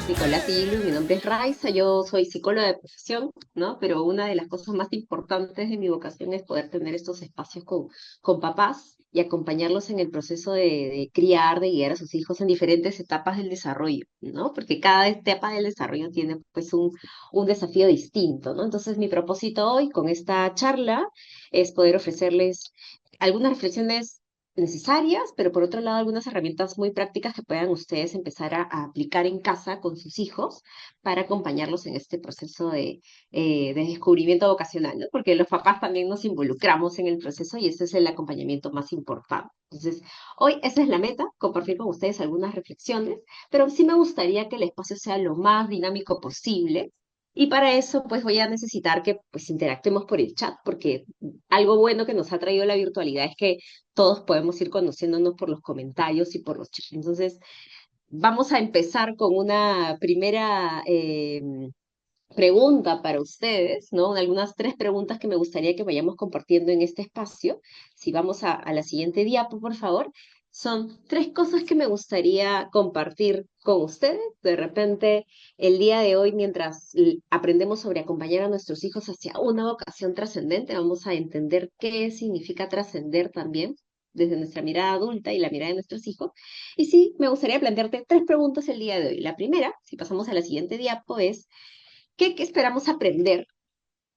Nicolás y mi nombre es Raiza, yo soy psicóloga de profesión, ¿no? Pero una de las cosas más importantes de mi vocación es poder tener estos espacios con papás y acompañarlos en el proceso de criar, de guiar a sus hijos en diferentes etapas del desarrollo, ¿no? Porque cada etapa del desarrollo tiene pues un desafío distinto, ¿no? Entonces mi propósito hoy con esta charla es poder ofrecerles algunas reflexiones necesarias, pero por otro lado algunas herramientas muy prácticas que puedan ustedes empezar a aplicar en casa con sus hijos para acompañarlos en este proceso de descubrimiento vocacional, ¿no? Porque los papás también nos involucramos en el proceso y ese es el acompañamiento más importante. Entonces, hoy esa es la meta, compartir con ustedes algunas reflexiones, pero sí me gustaría que el espacio sea lo más dinámico posible. Y para eso, pues voy a necesitar que pues interactuemos por el chat, porque algo bueno que nos ha traído la virtualidad es que todos podemos ir conociéndonos por los comentarios y por los chats. Entonces, vamos a empezar con una primera pregunta para ustedes, ¿no? Algunas tres preguntas que me gustaría que vayamos compartiendo en este espacio. Si vamos a la siguiente diapo, por favor. Son tres cosas que me gustaría compartir con ustedes. De repente, el día de hoy, mientras aprendemos sobre acompañar a nuestros hijos hacia una vocación trascendente, vamos a entender qué significa trascender también desde nuestra mirada adulta y la mirada de nuestros hijos. Y sí, me gustaría plantearte tres preguntas el día de hoy. La primera, si pasamos a la siguiente diapo, es ¿qué esperamos aprender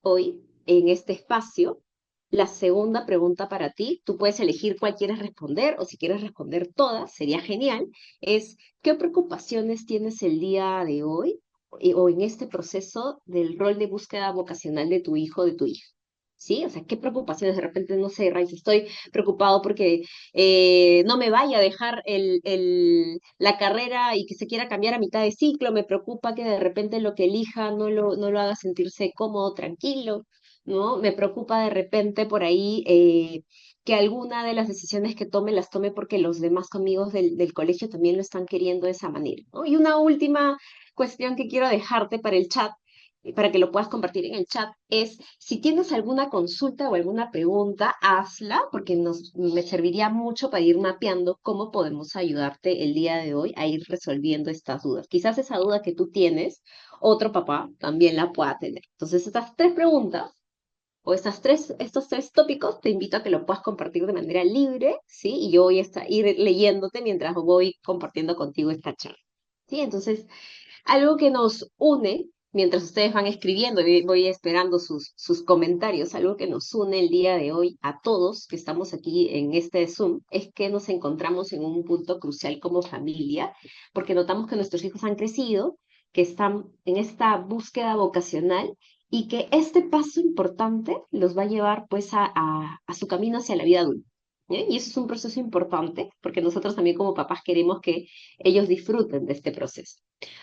hoy en este espacio? La segunda pregunta para ti, tú puedes elegir cuál quieres responder o si quieres responder todas, sería genial, es ¿qué preocupaciones tienes el día de hoy o en este proceso del rol de búsqueda vocacional de tu hijo o de tu hija? ¿Sí? O sea, ¿qué preocupaciones? De repente, no sé, Raiz, estoy preocupado porque no me vaya a dejar la carrera y que se quiera cambiar a mitad de ciclo. Me preocupa que de repente lo que elija no lo haga sentirse cómodo, tranquilo, ¿no? Me preocupa de repente por ahí que alguna de las decisiones que tome las tome porque los demás amigos del colegio también lo están queriendo de esa manera, ¿no? Y una última cuestión que quiero dejarte para el chat para que lo puedas compartir en el chat, es si tienes alguna consulta o alguna pregunta, hazla, porque me serviría mucho para ir mapeando cómo podemos ayudarte el día de hoy a ir resolviendo estas dudas. Quizás esa duda que tú tienes, otro papá también la pueda tener. Entonces, estas tres preguntas o estos tres tópicos, te invito a que lo puedas compartir de manera libre, ¿sí? Y yo voy a ir leyéndote mientras voy compartiendo contigo esta charla. ¿Sí? Entonces, algo que nos une, mientras ustedes van escribiendo, y voy esperando sus comentarios, algo que nos une el día de hoy a todos que estamos aquí en este Zoom, es que nos encontramos en un punto crucial como familia, porque notamos que nuestros hijos han crecido, que están en esta búsqueda vocacional y que este paso importante los va a llevar pues a su camino hacia la vida adulta. ¿Eh? Y eso es un proceso importante porque nosotros también como papás queremos que ellos disfruten de este proceso.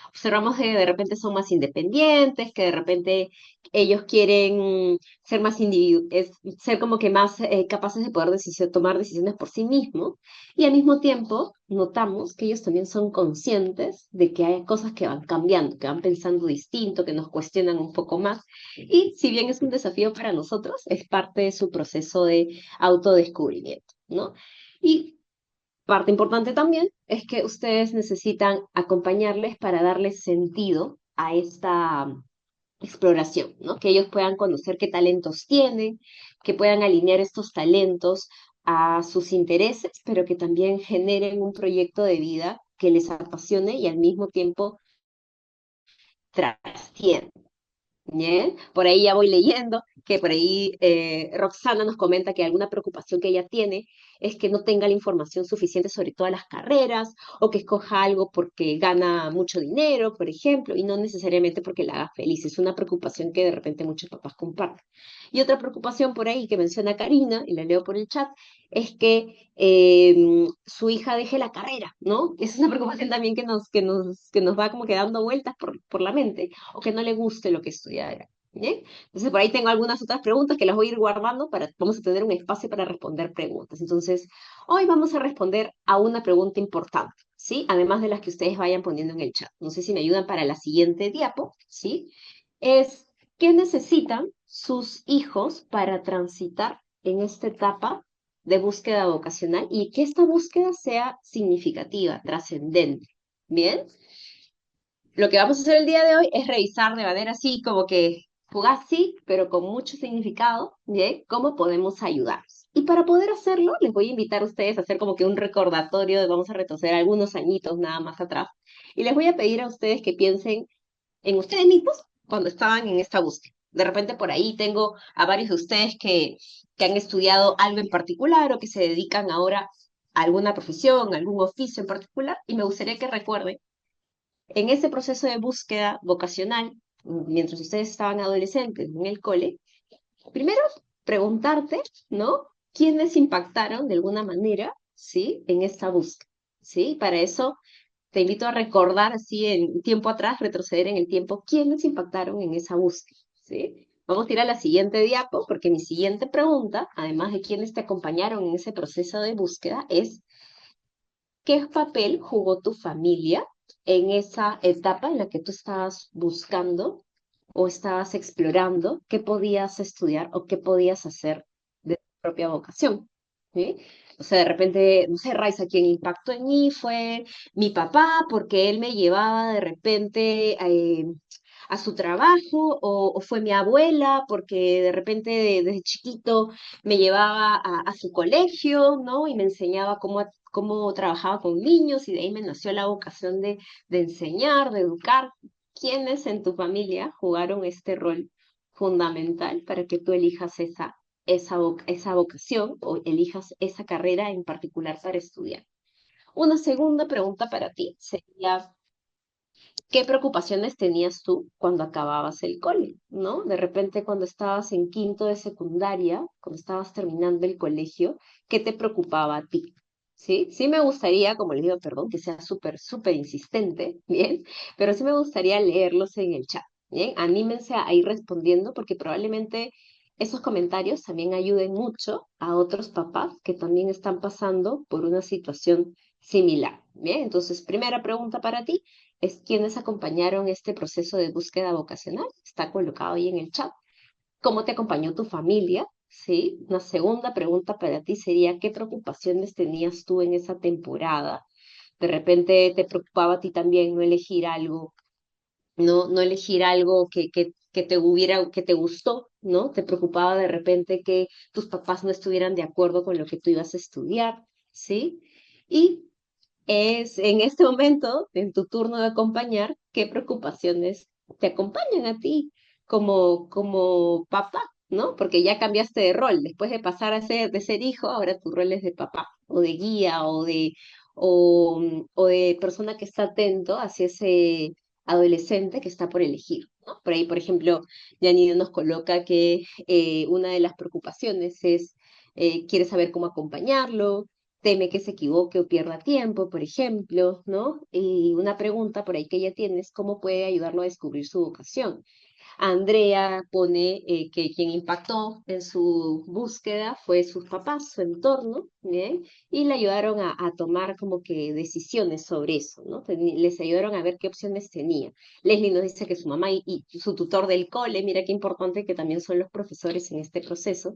Observamos que de repente son más independientes, que de repente ellos quieren ser más ser como que más capaces de poder tomar decisiones por sí mismos. Y al mismo tiempo notamos que ellos también son conscientes de que hay cosas que van cambiando, que van pensando distinto, que nos cuestionan un poco más. Y si bien es un desafío para nosotros, es parte de su proceso de autodescubrimiento, ¿no? Y parte importante también es que ustedes necesitan acompañarles para darles sentido a esta exploración, ¿no? Que ellos puedan conocer qué talentos tienen, que puedan alinear estos talentos a sus intereses, pero que también generen un proyecto de vida que les apasione y al mismo tiempo trascienda. Bien, por ahí ya voy leyendo que por ahí Roxana nos comenta que alguna preocupación que ella tiene es que no tenga la información suficiente sobre todas las carreras o que escoja algo porque gana mucho dinero, por ejemplo, y no necesariamente porque la haga feliz. Es una preocupación que de repente muchos papás comparten. Y otra preocupación por ahí que menciona Karina, y la leo por el chat, es que su hija deje la carrera, ¿no? Esa es una preocupación también que nos va como que dando vueltas por la mente o que no le guste lo que estudia. ¿Bien? Entonces, por ahí tengo algunas otras preguntas que las voy a ir guardando vamos a tener un espacio para responder preguntas. Entonces, hoy vamos a responder a una pregunta importante, ¿sí? Además de las que ustedes vayan poniendo en el chat. No sé si me ayudan para la siguiente diapo, ¿sí? Es, ¿qué necesitan sus hijos para transitar en esta etapa de búsqueda vocacional y que esta búsqueda sea significativa, trascendente? ¿Bien? Lo que vamos a hacer el día de hoy es revisar de manera así como que fugaz sí, pero con mucho significado, ¿bien? ¿Cómo podemos ayudarnos? Y para poder hacerlo, les voy a invitar a ustedes a hacer como que un recordatorio de vamos a retroceder algunos añitos nada más atrás. Y les voy a pedir a ustedes que piensen en ustedes mismos cuando estaban en esta búsqueda. De repente por ahí tengo a varios de ustedes que han estudiado algo en particular o que se dedican ahora a alguna profesión, a algún oficio en particular, y me gustaría que recuerden en ese proceso de búsqueda vocacional, mientras ustedes estaban adolescentes en el cole, primero preguntarte, ¿no? ¿Quiénes impactaron de alguna manera, ¿sí? En esta búsqueda, ¿sí? Para eso te invito a recordar así en tiempo atrás, retroceder en el tiempo, quiénes impactaron en esa búsqueda, ¿sí? Vamos a ir a la siguiente diapo, porque mi siguiente pregunta, además de quiénes te acompañaron en ese proceso de búsqueda, es ¿qué papel jugó tu familia en esa etapa en la que tú estabas buscando o estabas explorando qué podías estudiar o qué podías hacer de tu propia vocación? ¿Sí? O sea, de repente, no sé, Raiza, quien impactó en mí fue mi papá, porque él me llevaba de repente a su trabajo, o fue mi abuela, porque de repente desde chiquito me llevaba a su colegio, ¿no? Y me enseñaba cómo trabajaba con niños, y de ahí me nació la vocación de enseñar, de educar. ¿Quiénes en tu familia jugaron este rol fundamental para que tú elijas esa vocación o elijas esa carrera en particular para estudiar? Una segunda pregunta para ti sería, ¿qué preocupaciones tenías tú cuando acababas el cole, ¿no? De repente cuando estabas en quinto de secundaria, cuando estabas terminando el colegio, ¿qué te preocupaba a ti? ¿Sí? Sí me gustaría, como les digo, perdón, que sea súper, súper insistente, ¿bien? Pero sí me gustaría leerlos en el chat, ¿bien? Anímense a ir respondiendo porque probablemente esos comentarios también ayuden mucho a otros papás que también están pasando por una situación similar, ¿bien? Entonces, primera pregunta para ti es quienes acompañaron este proceso de búsqueda vocacional. Está colocado ahí en el chat. ¿Cómo te acompañó tu familia? ¿Sí? Una segunda pregunta para ti sería, ¿qué preocupaciones tenías tú en esa temporada? De repente te preocupaba a ti también no elegir algo, no elegir algo que te hubiera, que te gustó, ¿no? Te preocupaba de repente que tus papás no estuvieran de acuerdo con lo que tú ibas a estudiar, ¿sí? Y es en este momento, en tu turno de acompañar, qué preocupaciones te acompañan a ti como papá, ¿no? Porque ya cambiaste de rol, después de pasar de ser hijo, ahora tu rol es de papá, o de guía, o de persona que está atento hacia ese adolescente que está por elegir, ¿no? Por ahí, por ejemplo, Janine nos coloca que una de las preocupaciones es, quiere saber cómo acompañarlo, teme que se equivoque o pierda tiempo, por ejemplo, ¿no? Y una pregunta por ahí que ella tiene es cómo puede ayudarlo a descubrir su vocación. Andrea pone que quien impactó en su búsqueda fue sus papás, su entorno, ¿bien? Y le ayudaron a tomar como que decisiones sobre eso, ¿no? Les ayudaron a ver qué opciones tenía. Leslie nos dice que su mamá y su tutor del cole, mira qué importante que también son los profesores en este proceso,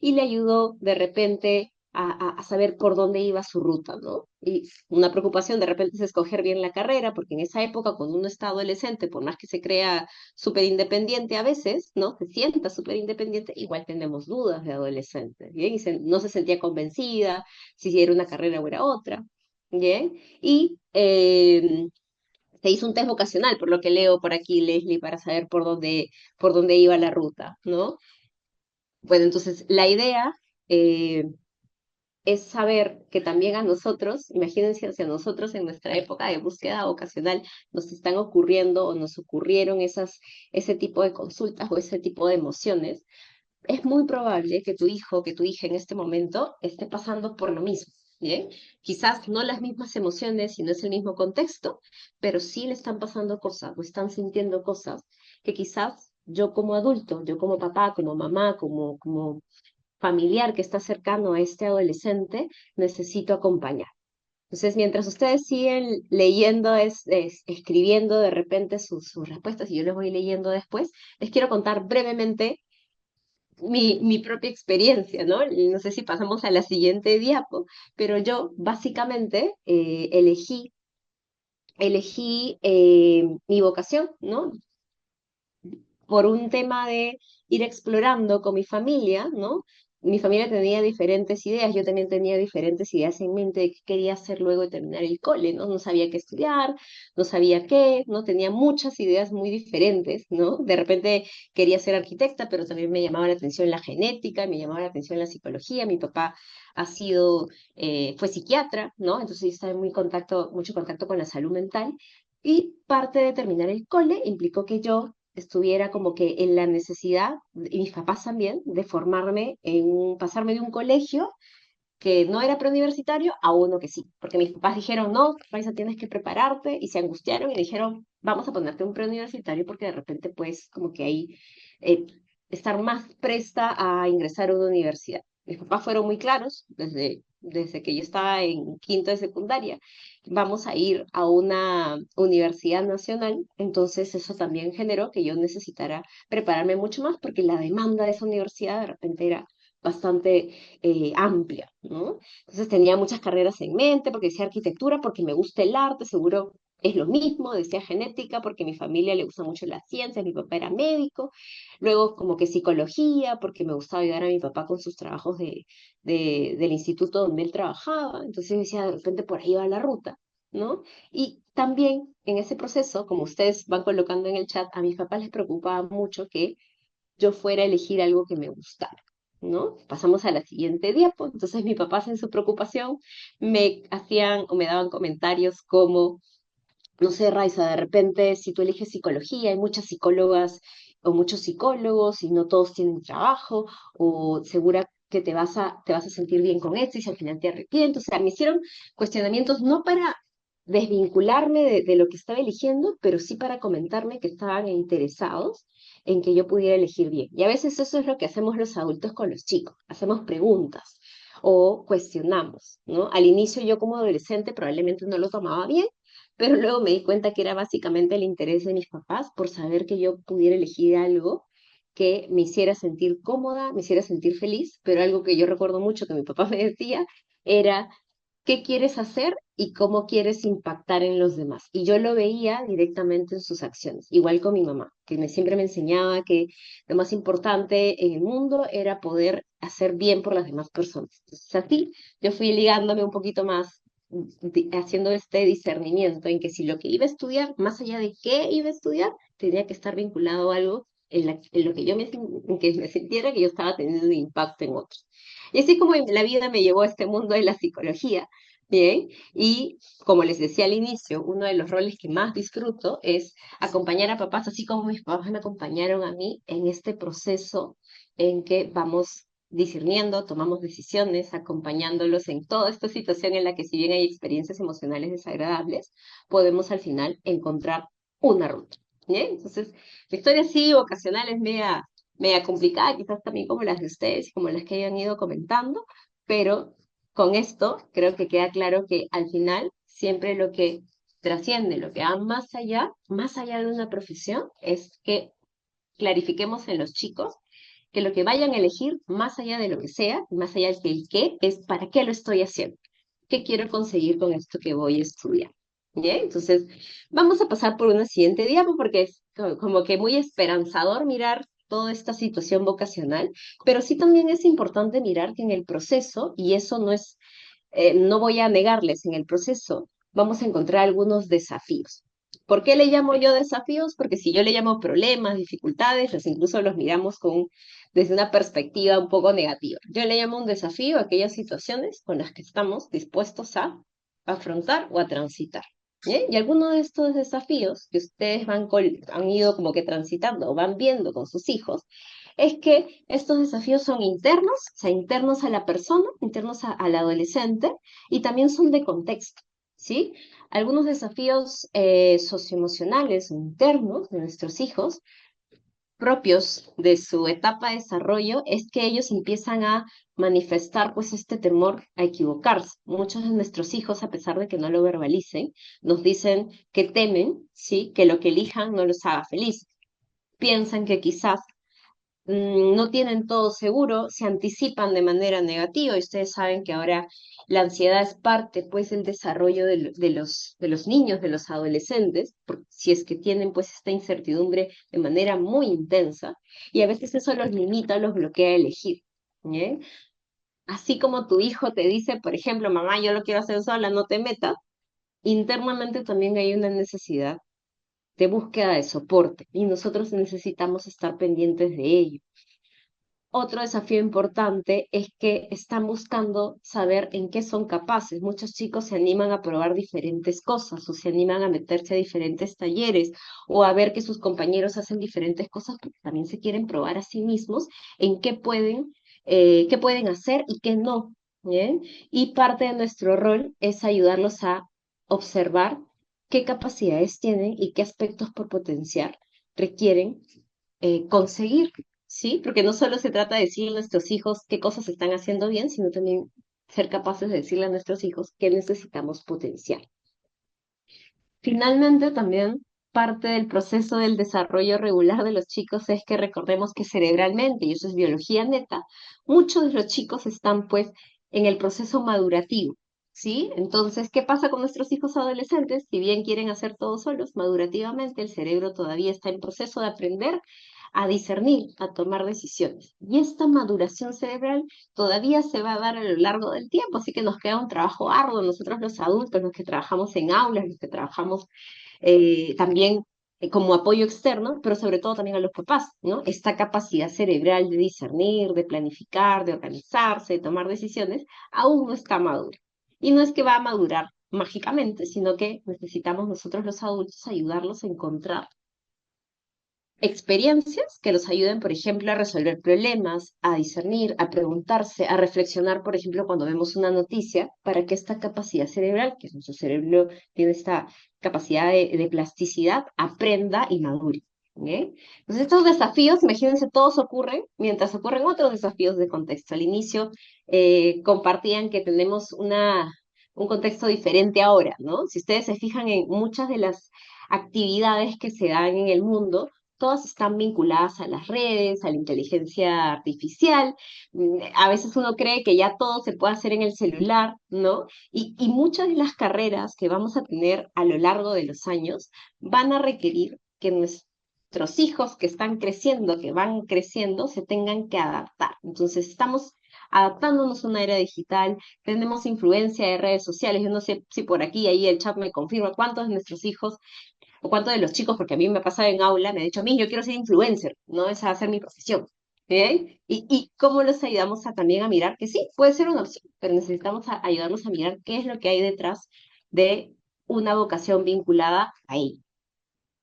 y le ayudó de repente a saber por dónde iba su ruta, ¿no? Y una preocupación de repente es escoger bien la carrera, porque en esa época, cuando uno está adolescente, por más que se crea súper independiente a veces, ¿no? Se sienta súper independiente, igual tenemos dudas de adolescente, ¿bien? Y no se sentía convencida si era una carrera o era otra, ¿bien? Y se hizo un test vocacional, por lo que leo por aquí, Leslie, para saber por dónde iba la ruta, ¿no? Bueno, entonces la idea eh, es saber que también a nosotros, imagínense si a nosotros en nuestra época de búsqueda vocacional nos están ocurriendo o nos ocurrieron ese tipo de consultas o ese tipo de emociones, es muy probable que tu hijo, que tu hija en este momento esté pasando por lo mismo. ¿Bien? Quizás no las mismas emociones y no es el mismo contexto, pero sí le están pasando cosas o están sintiendo cosas que quizás yo como adulto, yo como papá, como mamá, como familiar que está cercano a este adolescente, necesito acompañar. Entonces, mientras ustedes siguen leyendo, escribiendo de repente sus respuestas, y yo les voy leyendo después, les quiero contar brevemente mi propia experiencia, ¿no? Y no sé si pasamos a la siguiente diapo, pero yo básicamente elegí elegí mi vocación, ¿no? Por un tema de ir explorando con mi familia, ¿no? Mi familia tenía diferentes ideas, yo también tenía diferentes ideas en mente de qué quería hacer luego de terminar el cole, ¿no? No sabía qué estudiar, no sabía qué, ¿no? Tenía muchas ideas muy diferentes, ¿no? De repente quería ser arquitecta, pero también me llamaba la atención la genética, me llamaba la atención la psicología. Mi papá fue psiquiatra, ¿no? Entonces yo estaba en mucho contacto con la salud mental. Y parte de terminar el cole implicó que yo estuviera como que en la necesidad, y mis papás también, de pasarme de un colegio que no era preuniversitario a uno que sí, porque mis papás dijeron, no, Raiza, tienes que prepararte, y se angustiaron y dijeron, vamos a ponerte un preuniversitario porque de repente puedes como que ahí eh, estar más presta a ingresar a una universidad. Mis papás fueron muy claros desde que yo estaba en quinto de secundaria, vamos a ir a una universidad nacional, entonces eso también generó que yo necesitara prepararme mucho más porque la demanda de esa universidad de repente era bastante amplia, ¿no? Entonces tenía muchas carreras en mente, porque decía arquitectura, porque me gusta el arte, seguro es lo mismo, decía genética, porque a mi familia le gusta mucho la ciencia, mi papá era médico, luego como que psicología, porque me gustaba ayudar a mi papá con sus trabajos del instituto donde él trabajaba, entonces decía, de repente por ahí va la ruta, ¿no? Y también en ese proceso, como ustedes van colocando en el chat, a mis papás les preocupaba mucho que yo fuera a elegir algo que me gustara, ¿no? Pasamos a la siguiente diapo. Entonces, mis papás en su preocupación me hacían o me daban comentarios como, no sé, Raiza, de repente, si tú eliges psicología, hay muchas psicólogas o muchos psicólogos y no todos tienen trabajo, o segura que te vas a sentir bien con esto y si al final te arrepientes. O sea, me hicieron cuestionamientos no para desvincularme de lo que estaba eligiendo, pero sí para comentarme que estaban interesados en que yo pudiera elegir bien. Y a veces eso es lo que hacemos los adultos con los chicos, hacemos preguntas o cuestionamos, ¿no? Al inicio yo como adolescente probablemente no lo tomaba bien, pero luego me di cuenta que era básicamente el interés de mis papás por saber que yo pudiera elegir algo que me hiciera sentir cómoda, me hiciera sentir feliz, pero algo que yo recuerdo mucho que mi papá me decía era, ¿qué quieres hacer y cómo quieres impactar en los demás? Y yo lo veía directamente en sus acciones, igual con mi mamá, que siempre me enseñaba que lo más importante en el mundo era poder hacer bien por las demás personas. Entonces, así yo fui ligándome un poquito más haciendo este discernimiento en que si lo que iba a estudiar, más allá de qué iba a estudiar, tenía que estar vinculado a algo en lo que en que me sintiera que yo estaba teniendo un impacto en otros. Y así como la vida me llevó a este mundo de la psicología, ¿bien? Y como les decía al inicio, uno de los roles que más disfruto es acompañar a papás, así como mis papás me acompañaron a mí en este proceso en que vamos discerniendo, tomamos decisiones, acompañándolos en toda esta situación en la que si bien hay experiencias emocionales desagradables, podemos al final encontrar una ruta. ¿Bien? Entonces, la historia sí vocacional es media complicada, quizás también como las de ustedes y como las que hayan ido comentando, pero con esto creo que queda claro que al final siempre lo que trasciende, lo que va más allá de una profesión, es que clarifiquemos en los chicos que lo que vayan a elegir, más allá de lo que sea, más allá del qué, es para qué lo estoy haciendo, qué quiero conseguir con esto que voy a estudiar. ¿Bien? Entonces, vamos a pasar por una siguiente diapo porque es como que muy esperanzador mirar toda esta situación vocacional, pero sí también es importante mirar que en el proceso, y eso no voy a negarles, en el proceso vamos a encontrar algunos desafíos. ¿Por qué le llamo yo desafíos? Porque si yo le llamo problemas, dificultades, pues incluso los miramos desde una perspectiva un poco negativa. Yo le llamo un desafío a aquellas situaciones con las que estamos dispuestos a afrontar o a transitar. ¿Bien? Y algunos de estos desafíos que ustedes han ido como que transitando o van viendo con sus hijos, es que estos desafíos son internos, o sea, internos a la persona, internos al adolescente, y también son de contexto, ¿sí? Algunos desafíos socioemocionales o internos de nuestros hijos, propios de su etapa de desarrollo, es que ellos empiezan a manifestar pues este temor a equivocarse. Muchos de nuestros hijos, a pesar de que no lo verbalicen, nos dicen que temen, ¿sí? Que lo que elijan no los haga feliz. Piensan que quizás no tienen todo seguro, se anticipan de manera negativa, y ustedes saben que ahora la ansiedad es parte, pues, del desarrollo de los niños, de los adolescentes, si es que tienen, pues, esta incertidumbre de manera muy intensa, y a veces eso los limita, los bloquea a elegir, ¿bien? Así como tu hijo te dice, por ejemplo, mamá, yo lo quiero hacer sola, no te metas, internamente también hay una necesidad de búsqueda de soporte, y nosotros necesitamos estar pendientes de ello. Otro desafío importante es que están buscando saber en qué son capaces. Muchos chicos se animan a probar diferentes cosas o se animan a meterse a diferentes talleres o a ver que sus compañeros hacen diferentes cosas porque también se quieren probar a sí mismos en qué pueden hacer y qué no. ¿Bien? Y parte de nuestro rol es ayudarlos a observar qué capacidades tienen y qué aspectos por potenciar requieren conseguir, ¿sí? Porque no solo se trata de decirle a nuestros hijos qué cosas están haciendo bien, sino también ser capaces de decirle a nuestros hijos qué necesitamos potenciar. Finalmente, también parte del proceso del desarrollo regular de los chicos es que recordemos que cerebralmente, y eso es biología neta, muchos de los chicos están pues en el proceso madurativo, ¿sí? Entonces, ¿qué pasa con nuestros hijos adolescentes? Si bien quieren hacer todo solos, madurativamente el cerebro todavía está en proceso de aprender a discernir, a tomar decisiones. Y esta maduración cerebral todavía se va a dar a lo largo del tiempo, así que nos queda un trabajo arduo. Nosotros los adultos, los que trabajamos en aulas, los que trabajamos también como apoyo externo, pero sobre todo también a los papás, ¿no? Esta capacidad cerebral de discernir, de planificar, de organizarse, de tomar decisiones, aún no está madura. Y no es que va a madurar mágicamente, sino que necesitamos nosotros los adultos ayudarlos a encontrar experiencias que los ayuden, por ejemplo, a resolver problemas, a discernir, a preguntarse, a reflexionar, por ejemplo, cuando vemos una noticia, para que esta capacidad cerebral, que nuestro cerebro tiene esta capacidad de plasticidad, aprenda y madure. ¿Bien? Entonces, estos desafíos, imagínense, todos ocurren mientras ocurren otros desafíos de contexto. Al inicio compartían que tenemos un contexto diferente ahora, ¿no? Si ustedes se fijan en muchas de las actividades que se dan en el mundo, todas están vinculadas a las redes, a la inteligencia artificial. A veces uno cree que ya todo se puede hacer en el celular, ¿no? Y muchas de las carreras que vamos a tener a lo largo de los años van a requerir que nuestros hijos que están creciendo, que van creciendo, se tengan que adaptar. Entonces, estamos adaptándonos a una era digital, tenemos influencia de redes sociales. Yo no sé si por aquí, ahí el chat me confirma cuántos de nuestros hijos o cuánto de los chicos, porque a mí me ha pasado en aula, me ha dicho, a mí yo quiero ser influencer, no esa va a ser mi profesión. ¿Eh? Y cómo los ayudamos a también a mirar que sí, puede ser una opción, pero necesitamos ayudarlos a mirar qué es lo que hay detrás de una vocación vinculada a ello.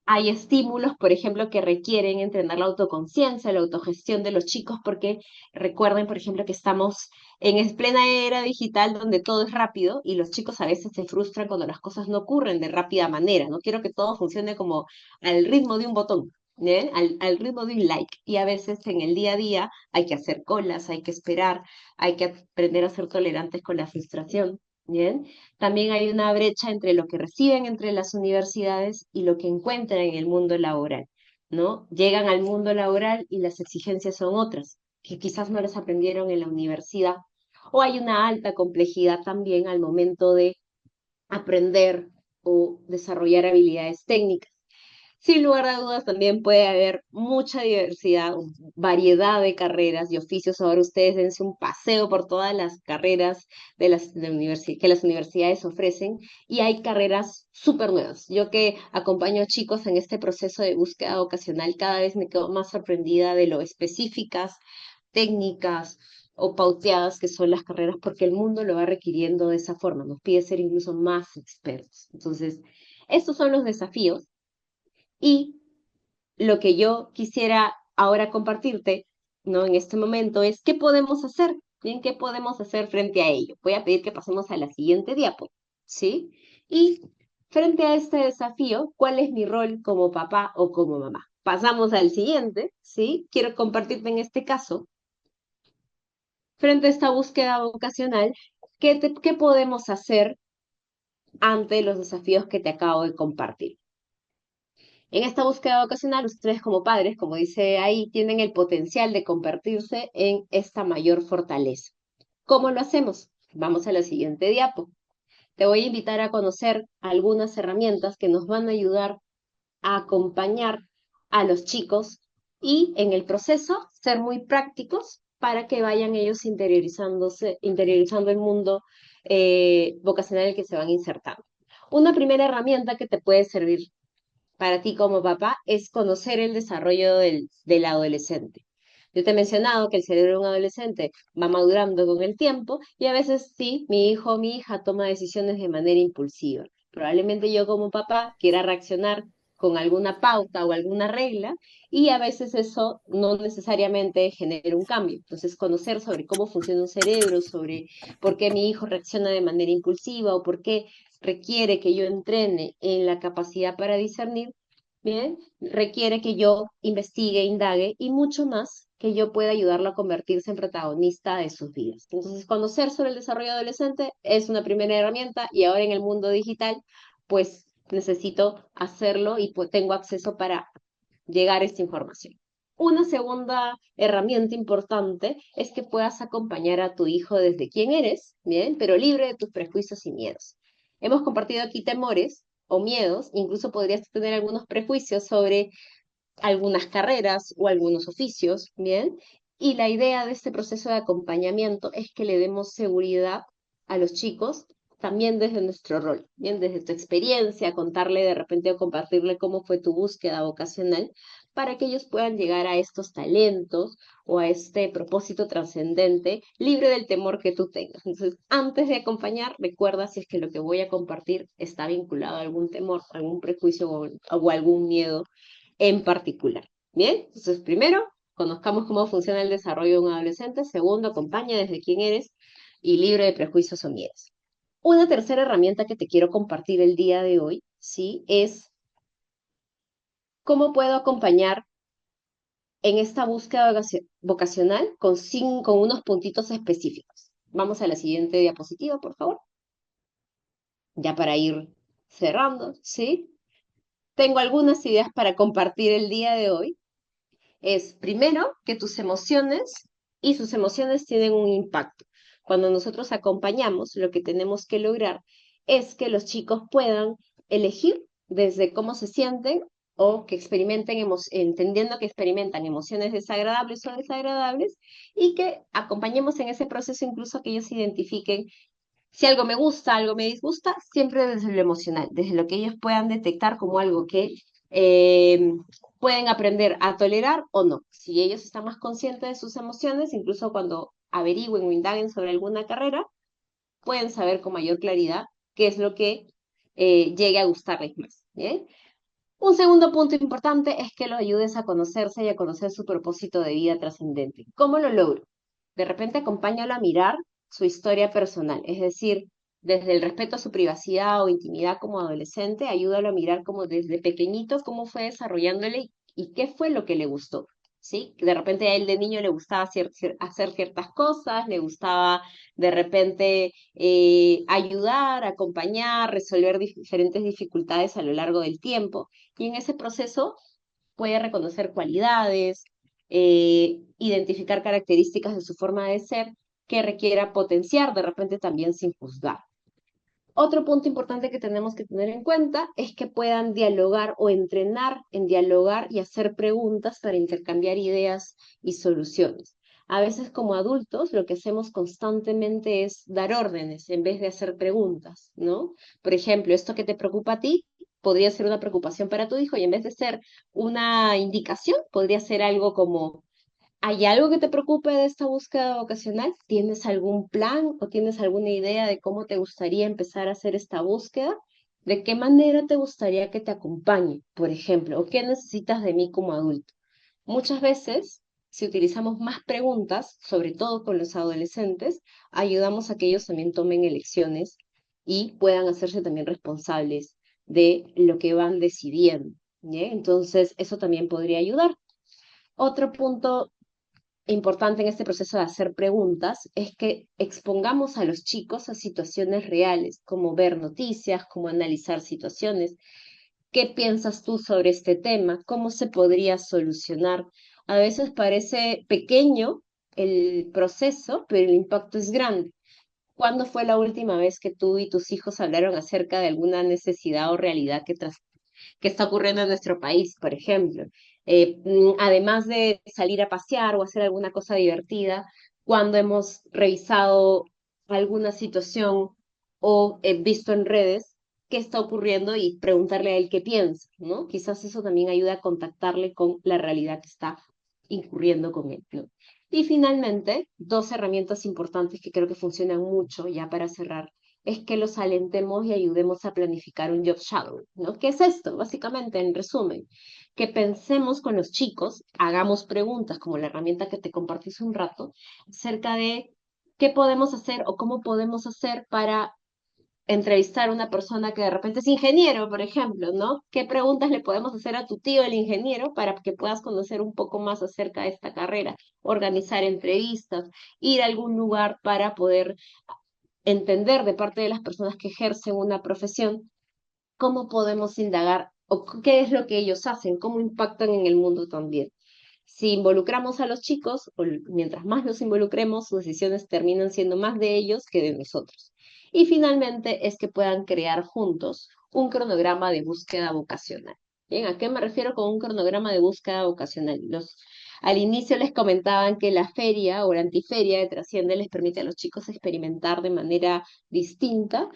Hay estímulos, por ejemplo, que requieren entrenar la autoconciencia, la autogestión de los chicos, porque recuerden, por ejemplo, que estamos en plena era digital donde todo es rápido y los chicos a veces se frustran cuando las cosas no ocurren de rápida manera. No quiero que todo funcione como al ritmo de un botón, ¿eh? Al ritmo de un like. Y a veces en el día a día hay que hacer colas, hay que esperar, hay que aprender a ser tolerantes con la frustración. Bien, también hay una brecha entre lo que reciben entre las universidades y lo que encuentran en el mundo laboral, ¿no? Llegan al mundo laboral y las exigencias son otras, que quizás no les aprendieron en la universidad. O hay una alta complejidad también al momento de aprender o desarrollar habilidades técnicas. Sin lugar a dudas, también puede haber mucha diversidad, variedad de carreras y oficios. Ahora ustedes dense un paseo por todas las carreras que las universidades ofrecen y hay carreras súper nuevas. Yo que acompaño a chicos en este proceso de búsqueda vocacional, cada vez me quedo más sorprendida de lo específicas, técnicas o pauteadas que son las carreras, porque el mundo lo va requiriendo de esa forma, nos pide ser incluso más expertos. Entonces, estos son los desafíos y lo que yo quisiera ahora compartirte, ¿no? En este momento es qué podemos hacer, ¿bien? ¿Qué podemos hacer frente a ello? Voy a pedir que pasemos a la siguiente diapo, ¿sí? Y frente a este desafío, ¿cuál es mi rol como papá o como mamá? Pasamos al siguiente, ¿sí? Quiero compartirte en este caso, frente a esta búsqueda vocacional, ¿qué podemos hacer ante los desafíos que te acabo de compartir? En esta búsqueda vocacional, ustedes como padres, como dice ahí, tienen el potencial de convertirse en esta mayor fortaleza. ¿Cómo lo hacemos? Vamos a la siguiente diapo. Te voy a invitar a conocer algunas herramientas que nos van a ayudar a acompañar a los chicos y en el proceso ser muy prácticos para que vayan ellos interiorizando el mundo vocacional en el que se van insertando. Una primera herramienta que te puede servir para ti como papá es conocer el desarrollo del adolescente. Yo te he mencionado que el cerebro de un adolescente va madurando con el tiempo y a veces sí, mi hijo o mi hija toma decisiones de manera impulsiva. Probablemente yo como papá quiera reaccionar con alguna pauta o alguna regla y a veces eso no necesariamente genera un cambio. Entonces, conocer sobre cómo funciona un cerebro, sobre por qué mi hijo reacciona de manera impulsiva o por qué requiere que yo entrene en la capacidad para discernir, bien, requiere que yo investigue, indague y mucho más que yo pueda ayudarlo a convertirse en protagonista de sus vidas. Entonces, conocer sobre el desarrollo adolescente es una primera herramienta y ahora en el mundo digital, pues necesito hacerlo y pues tengo acceso para llegar a esta información. Una segunda herramienta importante es que puedas acompañar a tu hijo desde quien eres, bien, pero libre de tus prejuicios y miedos. Hemos compartido aquí temores o miedos, incluso podrías tener algunos prejuicios sobre algunas carreras o algunos oficios, bien, y la idea de este proceso de acompañamiento es que le demos seguridad a los chicos también desde nuestro rol, bien, desde tu experiencia, contarle de repente o compartirle cómo fue tu búsqueda vocacional para que ellos puedan llegar a estos talentos o a este propósito trascendente libre del temor que tú tengas. Entonces, antes de acompañar, recuerda si es que lo que voy a compartir está vinculado a algún temor, algún prejuicio o algún miedo en particular. Bien, entonces primero, conozcamos cómo funciona el desarrollo de un adolescente. Segundo, acompaña desde quién eres y libre de prejuicios o miedos. Una tercera herramienta que te quiero compartir el día de hoy, ¿sí? Es cómo puedo acompañar en esta búsqueda vocacional con unos puntitos específicos. Vamos a la siguiente diapositiva, por favor. Ya para ir cerrando, ¿sí? Tengo algunas ideas para compartir el día de hoy. Es primero que tus emociones y sus emociones tienen un impacto. Cuando nosotros acompañamos, lo que tenemos que lograr es que los chicos puedan elegir desde cómo se sienten o que experimenten, entendiendo que experimentan emociones desagradables o desagradables y que acompañemos en ese proceso incluso que ellos identifiquen si algo me gusta, algo me disgusta, siempre desde lo emocional, desde lo que ellos puedan detectar como algo que eh, pueden aprender a tolerar o no. Si ellos están más conscientes de sus emociones, incluso cuando averigüen o indaguen sobre alguna carrera, pueden saber con mayor claridad qué es lo que llegue a gustarles más. ¿Bien? Un segundo punto importante es que los ayudes a conocerse y a conocer su propósito de vida trascendente. ¿Cómo lo logro? De repente acompáñalo a mirar su historia personal, es decir, desde el respeto a su privacidad o intimidad como adolescente, ayúdalo a mirar como desde pequeñito cómo fue desarrollándole y qué fue lo que le gustó. ¿Sí? De repente a él de niño le gustaba hacer ciertas cosas, le gustaba de repente ayudar, acompañar, resolver diferentes dificultades a lo largo del tiempo. Y en ese proceso puede reconocer cualidades, identificar características de su forma de ser que requiera potenciar de repente también sin juzgar. Otro punto importante que tenemos que tener en cuenta es que puedan dialogar o entrenar en dialogar y hacer preguntas para intercambiar ideas y soluciones. A veces como adultos lo que hacemos constantemente es dar órdenes en vez de hacer preguntas, ¿no? Por ejemplo, esto que te preocupa a ti podría ser una preocupación para tu hijo y en vez de ser una indicación, podría ser algo como ¿hay algo que te preocupe de esta búsqueda vocacional? ¿Tienes algún plan o tienes alguna idea de cómo te gustaría empezar a hacer esta búsqueda? ¿De qué manera te gustaría que te acompañe, por ejemplo? ¿O qué necesitas de mí como adulto? Muchas veces, si utilizamos más preguntas, sobre todo con los adolescentes, ayudamos a que ellos también tomen elecciones y puedan hacerse también responsables de lo que van decidiendo. ¿Bien? Entonces, eso también podría ayudar. Otro punto importante en este proceso de hacer preguntas es que expongamos a los chicos a situaciones reales, como ver noticias, como analizar situaciones, ¿Qué piensas tú sobre este tema? ¿Cómo se podría solucionar? A veces parece pequeño el proceso, pero el impacto es grande. ¿Cuándo fue la última vez que tú y tus hijos hablaron acerca de alguna necesidad o realidad que está ocurriendo en nuestro país, por ejemplo? Además de salir a pasear o hacer alguna cosa divertida, cuando hemos revisado alguna situación o visto en redes qué está ocurriendo y preguntarle a él qué piensa, ¿no? Quizás eso también ayuda a contactarle con la realidad que está incurriendo con él, ¿no? Y finalmente, dos herramientas importantes que creo que funcionan mucho, ya para cerrar, es que los alentemos y ayudemos a planificar un job shadow, ¿no? ¿Qué es esto? Básicamente, en resumen, que pensemos con los chicos, hagamos preguntas, como la herramienta que te compartí hace un rato, acerca de qué podemos hacer o cómo podemos hacer para entrevistar a una persona que de repente es ingeniero, por ejemplo, ¿no? ¿Qué preguntas le podemos hacer a tu tío, el ingeniero, para que puedas conocer un poco más acerca de esta carrera? Organizar entrevistas, ir a algún lugar para poder entender de parte de las personas que ejercen una profesión cómo podemos indagar o qué es lo que ellos hacen, cómo impactan en el mundo también. Si involucramos a los chicos, o mientras más los involucremos, sus decisiones terminan siendo más de ellos que de nosotros. Y finalmente es que puedan crear juntos un cronograma de búsqueda vocacional. Bien, ¿a qué me refiero con un cronograma de búsqueda vocacional? Al inicio les comentaban que la feria o la antiferia de Trasciende les permite a los chicos experimentar de manera distinta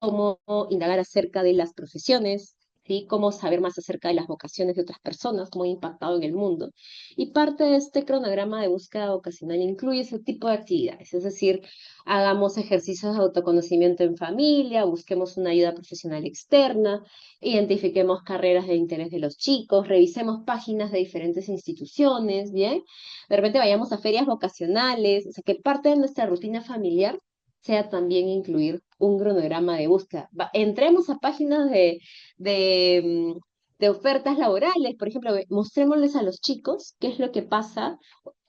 cómo indagar acerca de las profesiones, ¿sí? Cómo saber más acerca de las vocaciones de otras personas, cómo ha impactado en el mundo. Y parte de este cronograma de búsqueda vocacional incluye ese tipo de actividades, es decir, hagamos ejercicios de autoconocimiento en familia, busquemos una ayuda profesional externa, identifiquemos carreras de interés de los chicos, revisemos páginas de diferentes instituciones, ¿bien? De repente vayamos a ferias vocacionales, o sea, que parte de nuestra rutina familiar sea también incluir un cronograma de búsqueda. Entremos a páginas de, de ofertas laborales, por ejemplo, mostrémosles a los chicos qué es lo que pasa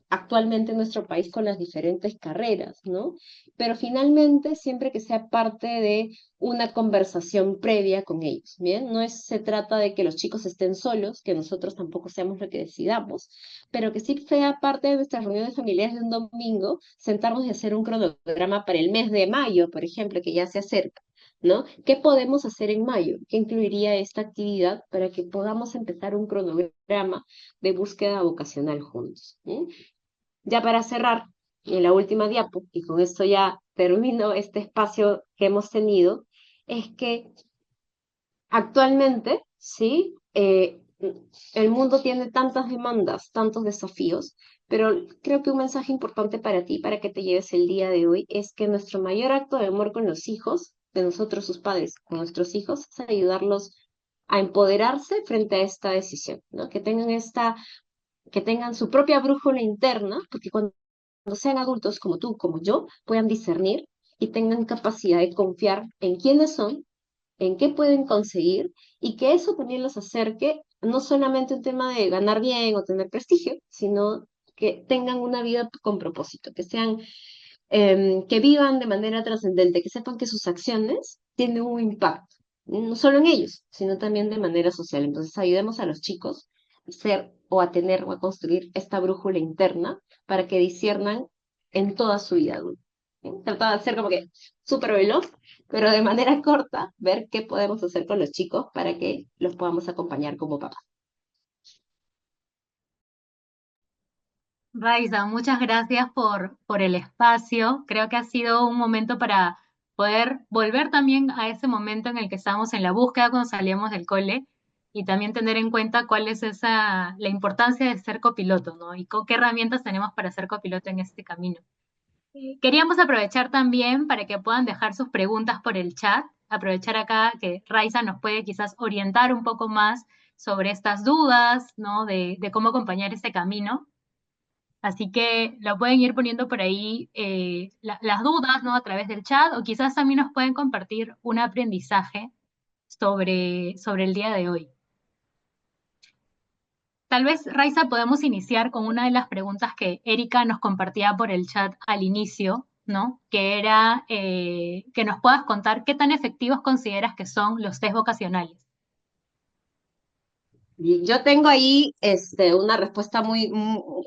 actualmente en nuestro país con las diferentes carreras, ¿no? Pero finalmente, siempre que sea parte de una conversación previa con ellos, ¿bien? Se trata de que los chicos estén solos, que nosotros tampoco seamos lo que decidamos, pero que sí sea parte de nuestras reuniones familiares de un domingo, sentarnos y hacer un cronograma para el mes de mayo, por ejemplo, que ya se acerca, ¿no? ¿Qué podemos hacer en mayo? ¿Qué incluiría esta actividad para que podamos empezar un cronograma de búsqueda vocacional juntos? Ya para cerrar, en la última diapo, y con esto ya termino este espacio que hemos tenido, es que actualmente, sí, el mundo tiene tantas demandas, tantos desafíos, pero creo que un mensaje importante para ti, para que te lleves el día de hoy, es que nuestro mayor acto de amor con los hijos, de nosotros sus padres, con nuestros hijos, es ayudarlos a empoderarse frente a esta decisión, ¿no? Que tengan su propia brújula interna, porque cuando sean adultos como tú, como yo, puedan discernir y tengan capacidad de confiar en quiénes son, en qué pueden conseguir y que eso también los acerque no solamente un tema de ganar bien o tener prestigio, sino que tengan una vida con propósito, que vivan de manera trascendente, que sepan que sus acciones tienen un impacto, no solo en ellos, sino también de manera social. Entonces, ayudemos a los chicos a ser o a tener o a construir esta brújula interna para que disciernan en toda su vida adulta. ¿Sí? Tratar de hacer como que súper veloz, pero de manera corta, ver qué podemos hacer con los chicos para que los podamos acompañar como papás. Raiza, muchas gracias por el espacio. Creo que ha sido un momento para poder volver también a ese momento en el que estábamos en la búsqueda cuando salíamos del cole y también tener en cuenta cuál es la importancia de ser copiloto, ¿no? Y qué herramientas tenemos para ser copiloto en este camino. Queríamos aprovechar también para que puedan dejar sus preguntas por el chat, aprovechar acá que Raiza nos puede quizás orientar un poco más sobre estas dudas, ¿no? De cómo acompañar este camino. Así que lo pueden ir poniendo por ahí las dudas, ¿no? A través del chat o quizás también nos pueden compartir un aprendizaje sobre el día de hoy. Tal vez, Raiza, podemos iniciar con una de las preguntas que Erika nos compartía por el chat al inicio, ¿no? Que era que nos puedas contar qué tan efectivos consideras que son los test vocacionales. Y yo tengo ahí una respuesta muy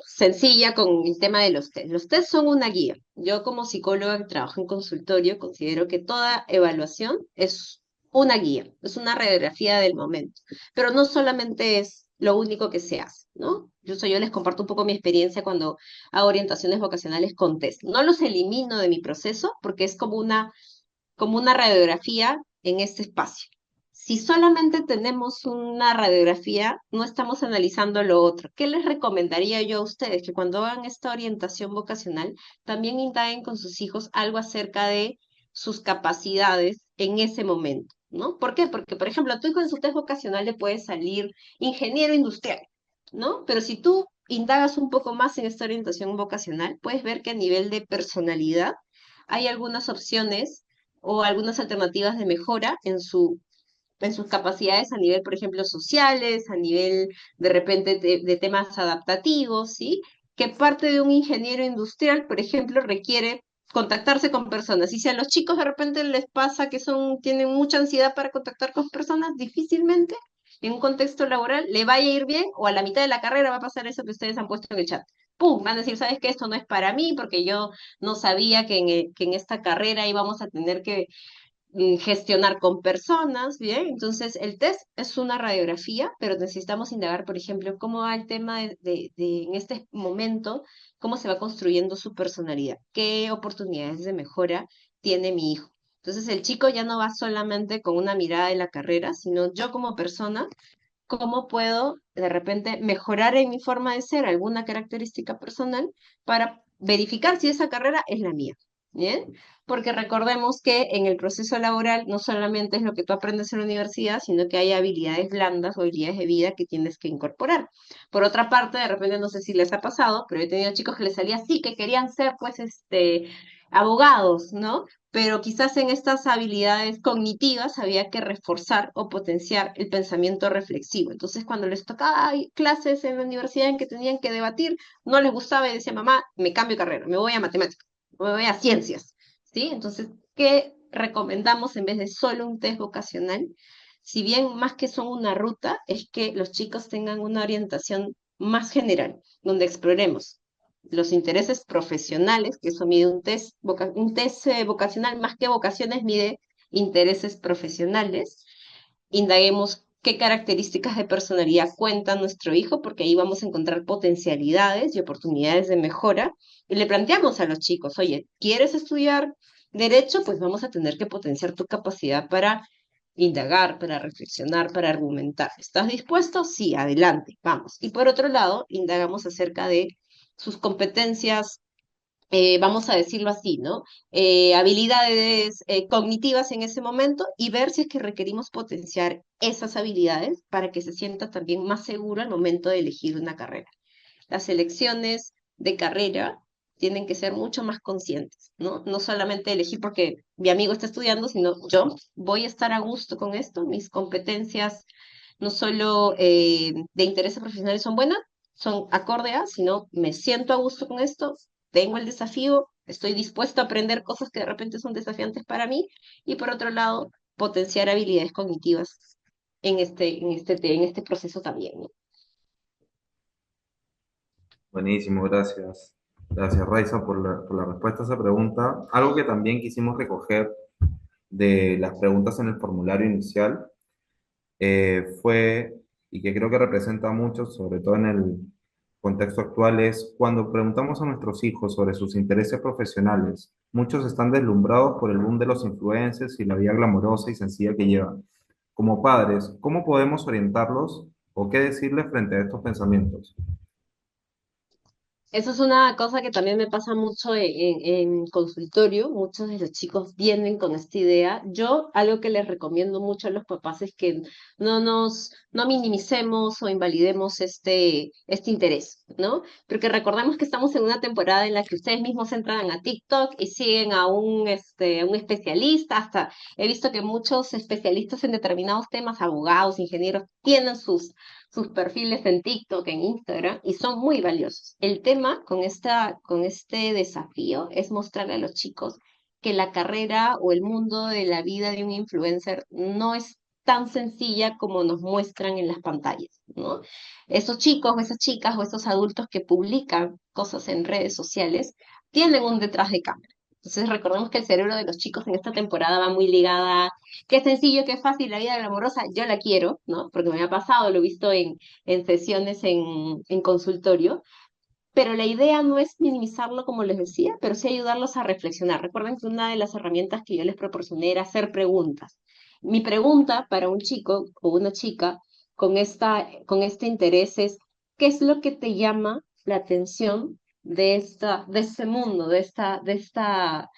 sencilla con el tema de los test. Los test son una guía. Yo como psicóloga que trabajo en consultorio considero que toda evaluación es una guía, es una radiografía del momento, pero no solamente es lo único que se hace, ¿no? Yo les comparto un poco mi experiencia cuando hago orientaciones vocacionales con test. No los elimino de mi proceso porque es como una radiografía en este espacio. Si solamente tenemos una radiografía, no estamos analizando lo otro. ¿Qué les recomendaría yo a ustedes? Que cuando hagan esta orientación vocacional, también indaguen con sus hijos algo acerca de sus capacidades en ese momento, ¿no? ¿Por qué? Porque, por ejemplo, a tu hijo en su test vocacional le puede salir ingeniero industrial, ¿no? Pero si tú indagas un poco más en esta orientación vocacional, puedes ver que a nivel de personalidad hay algunas opciones o algunas alternativas de mejora en sus capacidades a nivel, por ejemplo, sociales, a nivel de repente de temas adaptativos, ¿sí? Que parte de un ingeniero industrial, por ejemplo, requiere contactarse con personas. Y si a los chicos de repente les pasa que tienen mucha ansiedad para contactar con personas, difícilmente en un contexto laboral le vaya a ir bien o a la mitad de la carrera va a pasar eso que ustedes han puesto en el chat. ¡Pum! Van a decir, ¿sabes qué? Esto no es para mí porque yo no sabía que en esta carrera íbamos a tener que gestionar con personas, ¿bien? Entonces, el test es una radiografía, pero necesitamos indagar, por ejemplo, cómo va el tema en este momento, cómo se va construyendo su personalidad, qué oportunidades de mejora tiene mi hijo. Entonces, el chico ya no va solamente con una mirada de la carrera, sino yo como persona, cómo puedo de repente mejorar en mi forma de ser alguna característica personal para verificar si esa carrera es la mía. ¿Bien? Porque recordemos que en el proceso laboral no solamente es lo que tú aprendes en la universidad, sino que hay habilidades blandas o habilidades de vida que tienes que incorporar. Por otra parte, de repente no sé si les ha pasado, pero he tenido chicos que les salía así, que querían ser pues abogados, ¿no? Pero quizás en estas habilidades cognitivas había que reforzar o potenciar el pensamiento reflexivo. Entonces, cuando les tocaba clases en la universidad en que tenían que debatir, no les gustaba y decía, mamá, me cambio de carrera, me voy a matemáticas, me voy a ciencias, ¿sí? Entonces, ¿qué recomendamos en vez de solo un test vocacional? Si bien más que son una ruta, es que los chicos tengan una orientación más general, donde exploremos los intereses profesionales, que eso mide un test vocacional más que vocaciones, mide intereses profesionales. Indaguemos qué características de personalidad cuenta nuestro hijo, porque ahí vamos a encontrar potencialidades y oportunidades de mejora. Y le planteamos a los chicos, oye, ¿quieres estudiar derecho? Pues vamos a tener que potenciar tu capacidad para indagar, para reflexionar, para argumentar. ¿Estás dispuesto? Sí, adelante, vamos. Y por otro lado, indagamos acerca de sus competencias, vamos a decirlo así, ¿no? Habilidades cognitivas en ese momento y ver si es que requerimos potenciar esas habilidades para que se sienta también más seguro al momento de elegir una carrera. Las elecciones de carrera tienen que ser mucho más conscientes, ¿no? No solamente elegir porque mi amigo está estudiando, sino yo voy a estar a gusto con esto, mis competencias no solo de intereses profesionales son buenas, son acorde a, sino me siento a gusto con esto, tengo el desafío, estoy dispuesto a aprender cosas que de repente son desafiantes para mí, y por otro lado, potenciar habilidades cognitivas en este proceso también, ¿no? Buenísimo, gracias. Gracias, Raiza, por la respuesta a esa pregunta. Algo que también quisimos recoger de las preguntas en el formulario inicial fue, y que creo que representa mucho, sobre todo en el contexto actual, es cuando preguntamos a nuestros hijos sobre sus intereses profesionales, muchos están deslumbrados por el boom de los influencers y la vida glamorosa y sencilla que llevan. Como padres, ¿cómo podemos orientarlos o qué decirles frente a estos pensamientos? Eso es una cosa que también me pasa mucho en consultorio. Muchos de los chicos vienen con esta idea. Yo, algo que les recomiendo mucho a los papás es que no minimicemos o invalidemos este interés, ¿no? Porque recordemos que estamos en una temporada en la que ustedes mismos entran a TikTok y siguen a un especialista. Hasta he visto que muchos especialistas en determinados temas, abogados, ingenieros, tienen sus perfiles en TikTok, en Instagram, y son muy valiosos. El tema con este desafío es mostrarle a los chicos que la carrera o el mundo de la vida de un influencer no es tan sencilla como nos muestran en las pantallas, ¿no? Esos chicos o esas chicas o esos adultos que publican cosas en redes sociales tienen un detrás de cámara. Entonces recordemos que el cerebro de los chicos en esta temporada va muy ligada a qué sencillo, qué fácil, la vida glamorosa, yo la quiero, ¿no? Porque me ha pasado, lo he visto en sesiones en consultorio, pero la idea no es minimizarlo, como les decía, pero sí ayudarlos a reflexionar. Recuerden que una de las herramientas que yo les proporcioné era hacer preguntas. Mi pregunta para un chico o una chica con este interés es, ¿qué es lo que te llama la atención de este mundo, de esta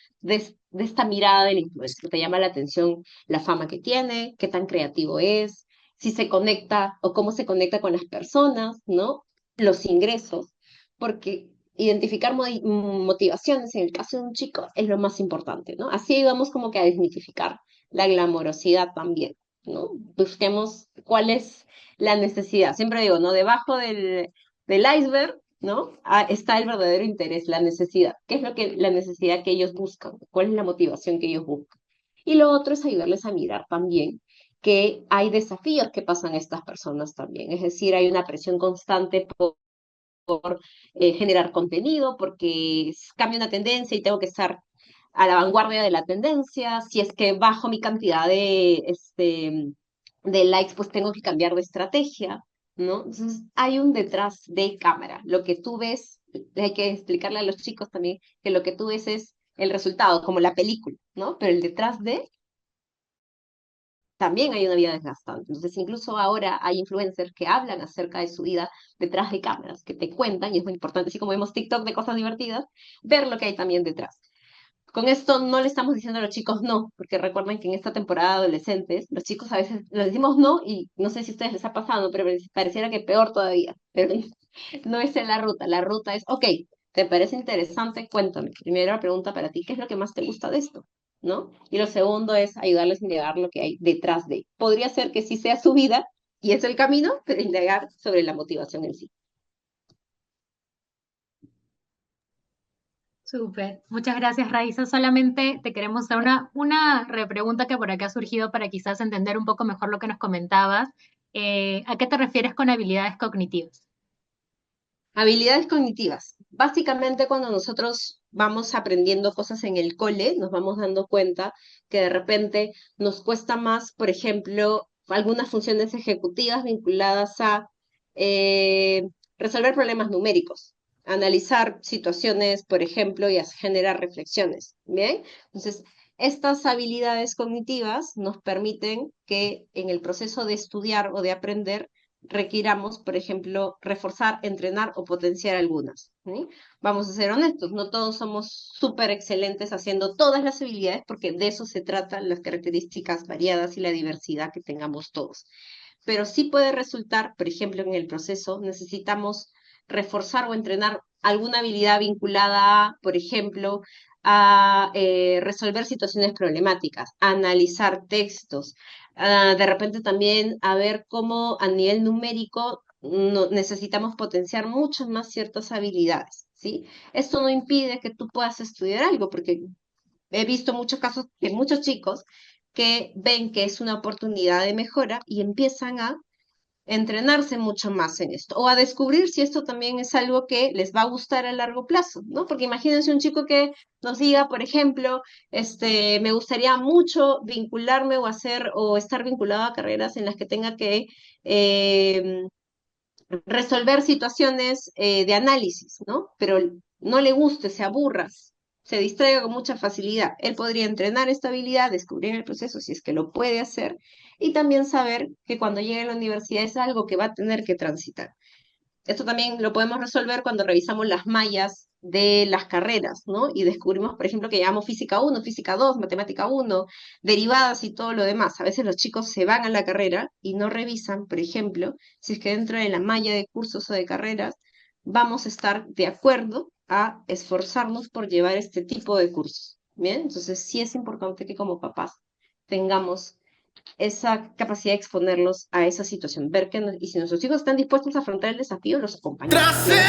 mirada del influencer? ¿Te llama la atención la fama que tiene? ¿Qué tan creativo es? Si se conecta o cómo se conecta con las personas, ¿no? Los ingresos, porque identificar motivaciones en el caso de un chico es lo más importante, ¿no? Así ayudamos como que a desmitificar la glamorosidad también, ¿no? Busquemos cuál es la necesidad. Siempre digo, ¿no? Debajo del iceberg, ¿no? Está el verdadero interés, la necesidad. ¿Qué es la necesidad que ellos buscan? ¿Cuál es la motivación que ellos buscan? Y lo otro es ayudarles a mirar también que hay desafíos que pasan estas personas también. Es decir, hay una presión constante por generar contenido, porque cambia una tendencia y tengo que estar a la vanguardia de la tendencia. Si es que bajo mi cantidad de likes, pues tengo que cambiar de estrategia, ¿no? Entonces, hay un detrás de cámara. Lo que tú ves, hay que explicarle a los chicos también que lo que tú ves es el resultado, como la película, ¿no? Pero el detrás de también hay una vida desgastante. Entonces, incluso ahora hay influencers que hablan acerca de su vida detrás de cámaras, que te cuentan, y es muy importante, así como vemos TikTok de cosas divertidas, ver lo que hay también detrás. Con esto no le estamos diciendo a los chicos no, porque recuerden que en esta temporada de adolescentes, los chicos a veces les decimos no, y no sé si a ustedes les ha pasado, pero pareciera que peor todavía. Pero no es la ruta es, ok, ¿te parece interesante? Cuéntame. Primera pregunta para ti, ¿qué es lo que más te gusta de esto? ¿No? Y lo segundo es ayudarles a indagar lo que hay detrás de. Podría ser que sí sea su vida y es el camino, pero indagar sobre la motivación en sí. Súper. Muchas gracias, Raiza. Solamente te queremos hacer una repregunta que por acá ha surgido para quizás entender un poco mejor lo que nos comentabas. ¿A qué te refieres con habilidades cognitivas? Habilidades cognitivas. Básicamente cuando nosotros vamos aprendiendo cosas en el cole, nos vamos dando cuenta que de repente nos cuesta más, por ejemplo, algunas funciones ejecutivas vinculadas a eh, resolver problemas numéricos, analizar situaciones, por ejemplo, y generar reflexiones. ¿Bien? Entonces, estas habilidades cognitivas nos permiten que en el proceso de estudiar o de aprender requiramos, por ejemplo, reforzar, entrenar o potenciar algunas. ¿Sí? Vamos a ser honestos, no todos somos súper excelentes haciendo todas las habilidades, porque de eso se tratan las características variadas y la diversidad que tengamos todos. Pero sí puede resultar, por ejemplo, en el proceso necesitamos reforzar o entrenar alguna habilidad vinculada a, por ejemplo, a resolver situaciones problemáticas, a analizar textos, de repente también a ver cómo a nivel numérico necesitamos potenciar mucho más ciertas habilidades, ¿sí? Esto no impide que tú puedas estudiar algo, porque he visto muchos casos de muchos chicos que ven que es una oportunidad de mejora y empiezan a entrenarse mucho más en esto, o a descubrir si esto también es algo que les va a gustar a largo plazo, ¿no? Porque imagínense un chico que nos diga, por ejemplo, me gustaría mucho vincularme o hacer o estar vinculado a carreras en las que tenga que eh, resolver situaciones de análisis, ¿no? Pero no le guste, se aburra, se distraiga con mucha facilidad. Él podría entrenar esta habilidad, descubrir el proceso si es que lo puede hacer y también saber que cuando llegue a la universidad es algo que va a tener que transitar. Esto también lo podemos resolver cuando revisamos las mallas de las carreras, ¿no? Y descubrimos, por ejemplo, que llevamos física 1, física 2, matemática 1, derivadas y todo lo demás. A veces los chicos se van a la carrera y no revisan, por ejemplo, si es que dentro de la malla de cursos o de carreras vamos a estar de acuerdo a esforzarnos por llevar este tipo de cursos. Bien, entonces sí es importante que como papás tengamos esa capacidad de exponerlos a esa situación, ver que y si nuestros hijos están dispuestos a afrontar el desafío, los acompañamos. Trascender,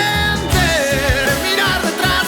mirar detrás.